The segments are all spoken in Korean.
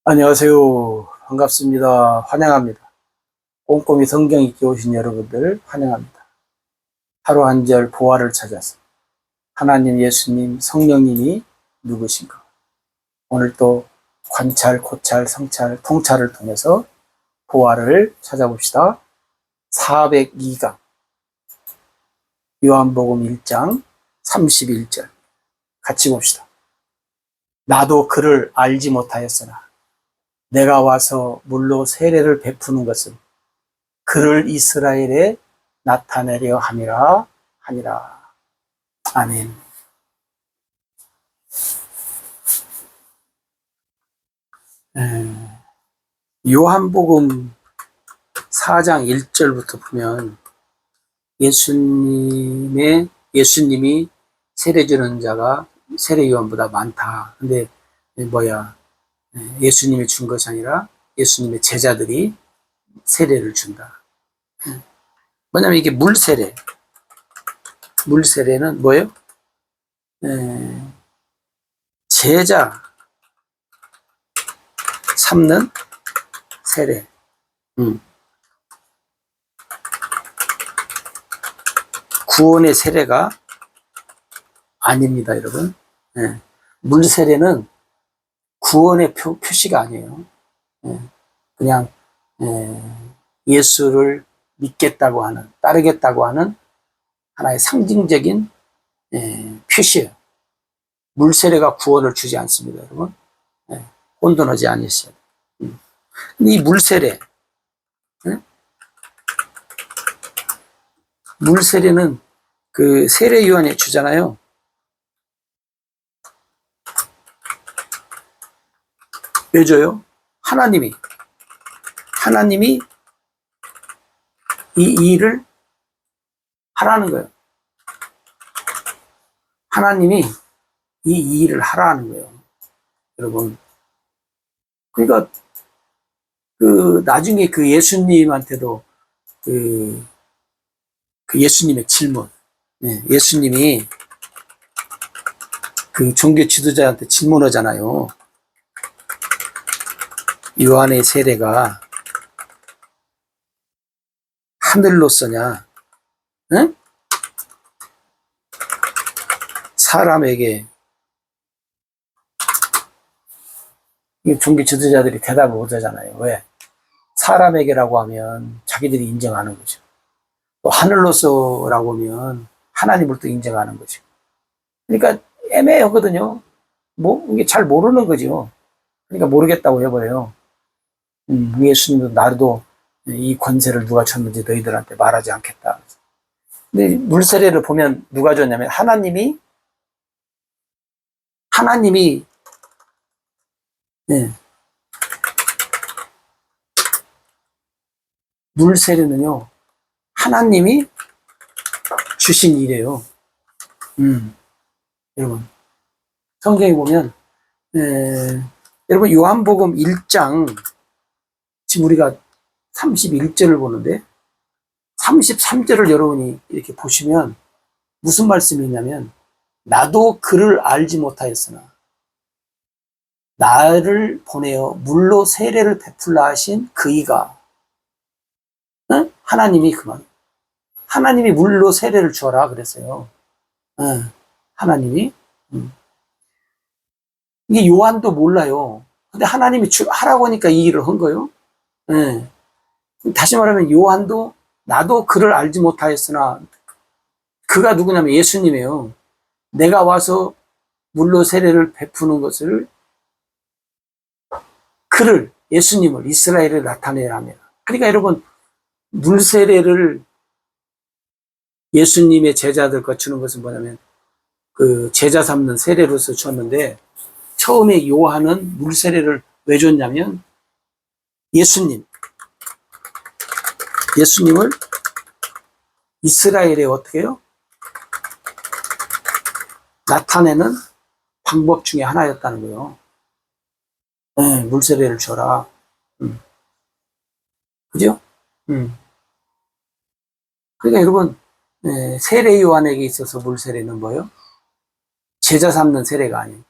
안녕하세요. 반갑습니다. 환영합니다. 꼼꼼히 성경 읽기 오신 여러분들 환영합니다. 하루 한 절 보화를 찾아서 하나님, 예수님, 성령님이 누구신가? 오늘 또 관찰, 고찰, 성찰, 통찰을 통해서 보화를 찾아봅시다. 402강 요한복음 1장 31절 같이 봅시다. 나도 그를 알지 못하였으나 내가 와서 물로 세례를 베푸는 것은 그를 이스라엘에 나타내려 함이라 하니라. 아멘. 요한복음 4장 1절부터 보면 예수님이 세례 주는 자가 세례 요한보다 많다. 근데 예수님이 준 것이 아니라 예수님의 제자들이 세례를 준다. 뭐냐면 이게 물세례. 물세례는 뭐예요? 제자 삼는 세례. 구원의 세례가 아닙니다, 여러분. 물세례는 구원의 표시가 아니에요. 그냥 예수를 믿겠다고 하는, 따르겠다고 하는 하나의 상징적인 표시예요. 물세례가 구원을 주지 않습니다, 여러분. 혼돈하지 않으셔야 돼요. 근데 이 물세례, 물세례는 그 세례 요한이 주잖아요. 왜 줘요? 하나님이 이 일을 하라는 거예요. 하나님이 이 일을 하라는 거예요. 여러분. 그러니까, 나중에 그 예수님한테도 그 예수님의 질문. 예수님이 그 종교 지도자한테 질문하잖아요. 요한의 세례가 하늘로서냐, 응? 사람에게, 종교 지도자들이 대답을 못하잖아요. 왜? 사람에게라고 하면 자기들이 인정하는 거죠. 또 하늘로서라고 하면 하나님을 또 인정하는 거죠. 그러니까 애매하거든요. 이게 잘 모르는 거죠. 그러니까 모르겠다고 해버려요. 예수님도 나도 이 권세를 누가 줬는지 너희들한테 말하지 않겠다. 근데 물세례를 보면 누가 줬냐면 하나님이 물세례는요 하나님이 주신 일이에요. 여러분 성경에 보면 여러분 요한복음 1장 지금 우리가 31절을 보는데 33절을 여러분이 이렇게 보시면 무슨 말씀이 있냐면 나도 그를 알지 못하였으나 나를 보내어 물로 세례를 베풀라 하신 그이가 하나님이 하나님이 물로 세례를 주어라 그랬어요. 하나님이 이게 요한도 몰라요. 근데 하나님이 하라고 하니까 이 일을 한 거예요. 다시 말하면 요한도 나도 그를 알지 못하였으나 그가 누구냐면 예수님이에요. 내가 와서 물로 세례를 베푸는 것을 예수님을 이스라엘에 나타내야 합니다. 그러니까 여러분 물세례를 예수님의 제자들과 주는 것은 뭐냐면 그 제자 삼는 세례로서 줬는데 처음에 요한은 물세례를 왜 줬냐면 예수님을 이스라엘에 어떻게 해요? 나타내는 방법 중에 하나였다는 거예요. 물세례를 줘라. 그죠? 그러니까 여러분 세례 요한에게 있어서 물세례는 뭐예요? 제자 삼는 세례가 아니에요.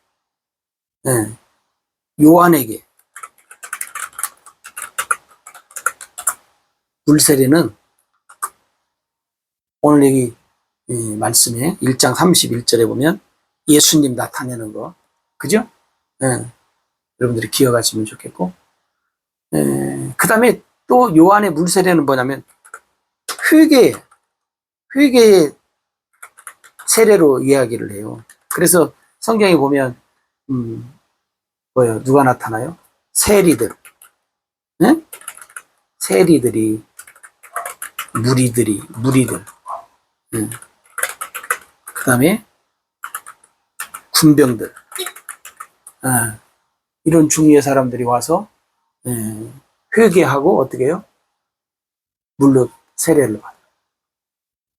요한에게 물세례는 오늘 여기 말씀에 1장 31절에 보면 예수님 나타내는 거, 그죠? 여러분들이 기억하시면 좋겠고, 그 다음에 또 요한의 물세례는 뭐냐면 회개의 세례로 이야기를 해요. 그래서 성경에 보면 뭐예요? 누가 나타나요? 세리들, 네? 세리들이 무리들, 그 다음에 군병들, 이런 중위의 사람들이 와서 회개하고 어떻게 해요? 물로 세례를 받아요.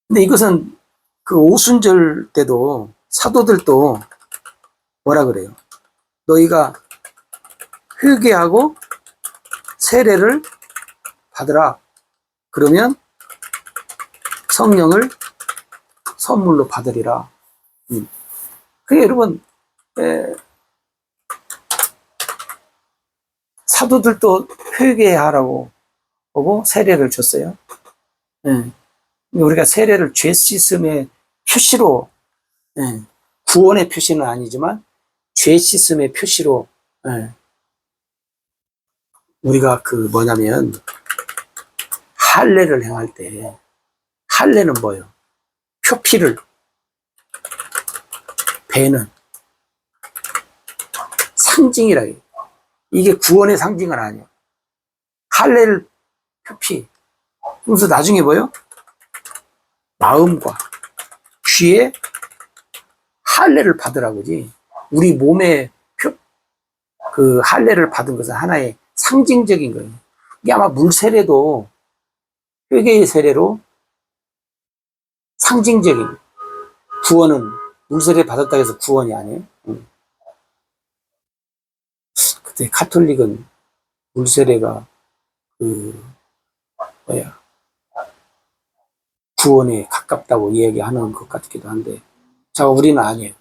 근데 이것은 그 오순절 때도 사도들도 뭐라 그래요? 너희가 회개하고 세례를 받으라. 그러면 성령을 선물로 받으리라. 그게 여러분, 사도들도 회개하라고 보고 세례를 줬어요. 우리가 세례를 죄 씻음의 표시로, 구원의 표시는 아니지만 죄 씻음의 표시로, 우리가 그 뭐냐면 할례를 행할 때, 할례는 뭐예요? 표피를 베는 상징이라 해요. 이게 구원의 상징은 아니에요. 할례를 표피. 그래서 나중에 뭐예요? 마음과 귀에 할례를 받으라고지. 우리 몸에 그 할례를 받은 것은 하나의 상징적인 거예요. 이게 아마 물세례도 회개의 세례로 상징적인, 구원은 물세례 받았다고 해서 구원이 아니에요. 그때 가톨릭은 물세례가 구원에 가깝다고 이야기하는 것 같기도 한데, 자, 우리는 아니에요.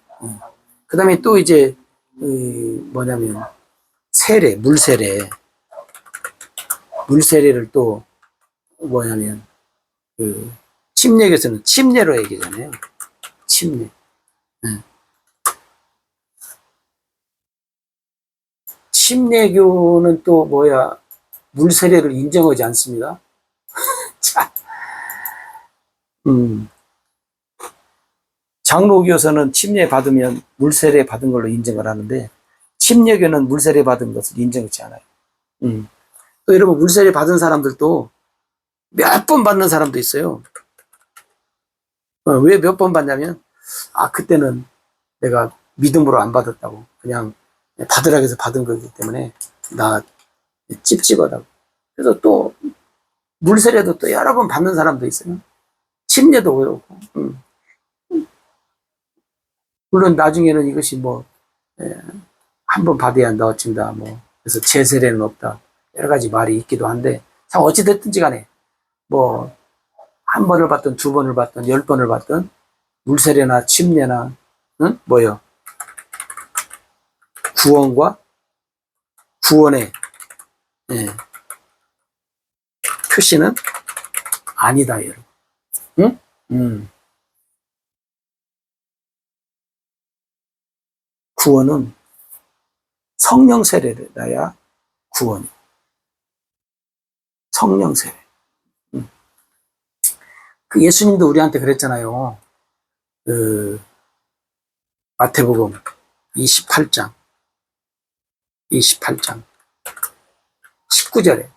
그 다음에 또 이제 뭐냐면 세례, 물세례를 또 뭐냐면 침례교에서는 침례로 얘기잖아요. 침례. 침례교는 또 물세례를 인정하지 않습니다. 자, 장로교에서는 침례 받으면 물세례 받은 걸로 인정을 하는데, 침례교는 물세례 받은 것을 인정하지 않아요. 또 여러분, 물세례 받은 사람들도 몇 번 받는 사람도 있어요. 왜 몇 번 받냐면, 그때는 내가 믿음으로 안 받았다고, 그냥 받으라 해서 받은 거기 때문에 나 찝찝하다고. 그래서 또 물세례도 또 여러 번 받는 사람도 있어요. 침례도 그렇고. 물론 나중에는 이것이 한 번 받아야 넣어진다, 그래서 재세례는 없다, 여러 가지 말이 있기도 한데, 참 어찌됐든지 간에 한 번을 받든 두 번을 받든 10번을 받든 물세례나 침례나 구원과 구원의 표시는 아니다, 여러분. 응? 구원은 성령 세례를 나야 구원이. 성령 세례. 그 예수님도 우리한테 그랬잖아요. 마태복음 28장 19절에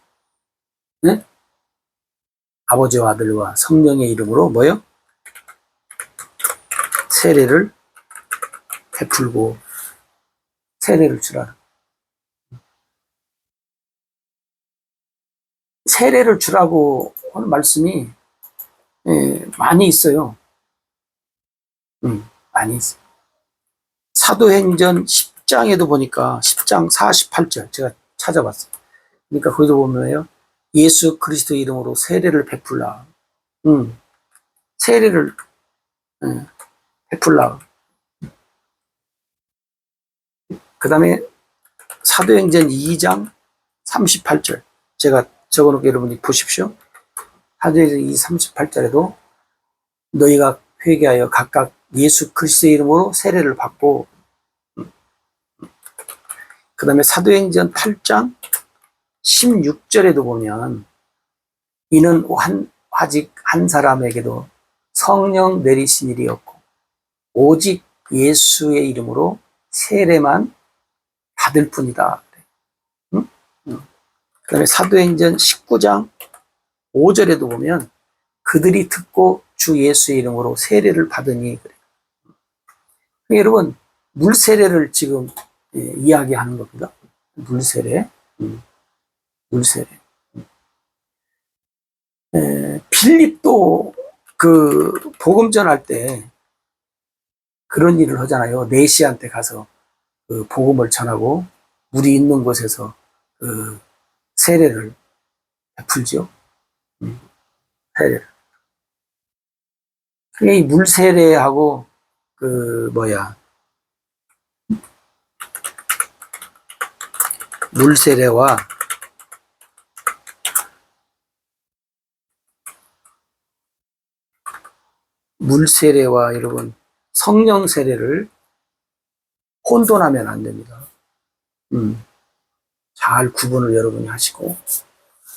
아버지와 아들과 성령의 이름으로 세례를 베풀고 세례를 주라. 세례를 주라고 하는 말씀이 많이 있어요. 많이 있어요. 사도행전 10장에도 보니까 10장 48절 제가 찾아봤어요. 그러니까 거기도 보면요, 예수 그리스도 이름으로 세례를 베풀라. 세례를 베풀라. 그 다음에 사도행전 2장 38절 제가 적어놓게 여러분이 보십시오. 사도행전 2, 38절에도 너희가 회개하여 각각 예수 그리스도의 이름으로 세례를 받고, 그 다음에 사도행전 8장 16절에도 보면 이는 아직 한 사람에게도 성령 내리신 일이 없고 오직 예수의 이름으로 세례만 받을 뿐이다. 응? 그 다음에 사도행전 19장 5절에도 보면 그들이 듣고 주 예수의 이름으로 세례를 받으니 그래. 여러분, 물세례를 지금 이야기하는 겁니다. 물세례. 물세례. 빌립도 그 복음 전할 때 그런 일을 하잖아요. 네시한테 가서 그 복음을 전하고 물이 있는 곳에서 그 세례를 베풀죠. 세례를. 이 물세례하고 물세례와 여러분 성령 세례를 혼돈하면 안 됩니다. 잘 구분을 여러분이 하시고,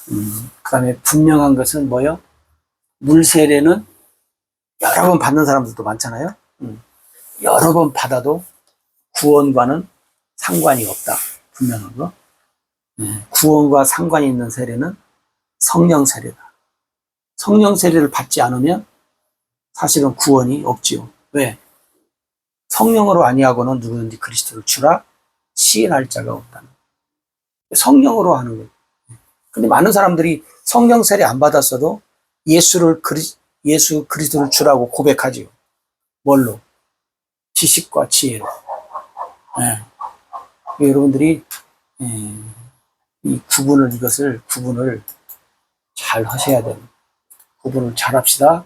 그 다음에 분명한 것은 뭐요? 물세례는 여러 번 받는 사람들도 많잖아요. 여러 번 받아도 구원과는 상관이 없다. 분명한 거. 구원과 상관이 있는 세례는 성령 세례다. 성령 세례를 받지 않으면 사실은 구원이 없지요. 왜? 성령으로 아니하고는 누구든지 그리스도를 주라 시인할 자가 없다는. 성령으로 하는 거예요. 근데 많은 사람들이 성령 세례 안 받았어도 예수 그리스도를 주라고 고백하지요. 뭘로? 지식과 지혜로. 여러분들이 이것을 구분을 잘 하셔야 됩니다. 구분을 잘 합시다.